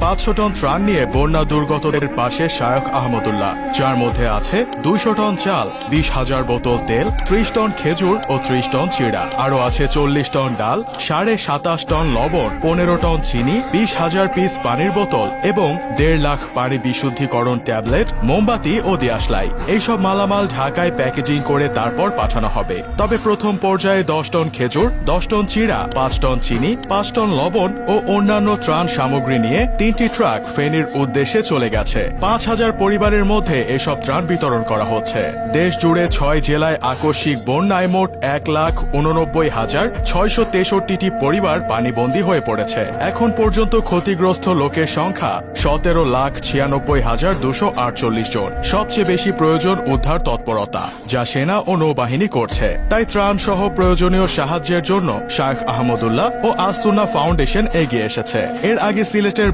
500 ton ত্রাণ নিয়ে বন্যা দুর্গতদের পাশে শায়খ আহমদুল্লাহ, যার মধ্যে আছে 200 টন চাল, 20,000 বোতল তেল, 30 টন খেজুর ও 30 টন চিড়া। আরও আছে 40 টন ডাল, 27.5 টন লবণ, 15 টন চিনি, 20,000 পিস পানির বোতল এবং 1.5 লাখ পানি বিশুদ্ধিকরণ ট্যাবলেট, মোমবাতি ও দিয়াশলাই। এইসব মালামাল ঢাকায় প্যাকেজিং করে তারপর পাঠানো হবে। তবে প্রথম পর্যায়ে 10 টন খেজুর, 10 টন চিড়া, 5 টন চিনি, 5 টন লবণ ও অন্যান্য ত্রাণ সামগ্রী নিয়ে 3টি ট্রাক ফেনীর উদ্দেশ্যে চলে গেছে। 5,000 পরিবারের মধ্যে এসব ত্রাণ বিতরণ করা হচ্ছে। দেশ জুড়ে 6 জেলায় আকস্মিক বন্যায় মোট 1,89,663টি পরিবার পানিবন্দী হয়ে পড়েছে। এখন পর্যন্ত ক্ষতিগ্রস্ত লোকের সংখ্যা 17,96,248 জন। সবচেয়ে বেশি প্রয়োজন উদ্ধার তৎপরতা, যা সেনা ও নৌবাহিনী করছে। তাই ত্রাণ সহ প্রয়োজনীয় সাহায্যের জন্য শায়খ আহমদুল্লাহ ও আস সুন্নাহ ফাউন্ডেশন এগিয়ে এসেছে। এর আগে সিলেটের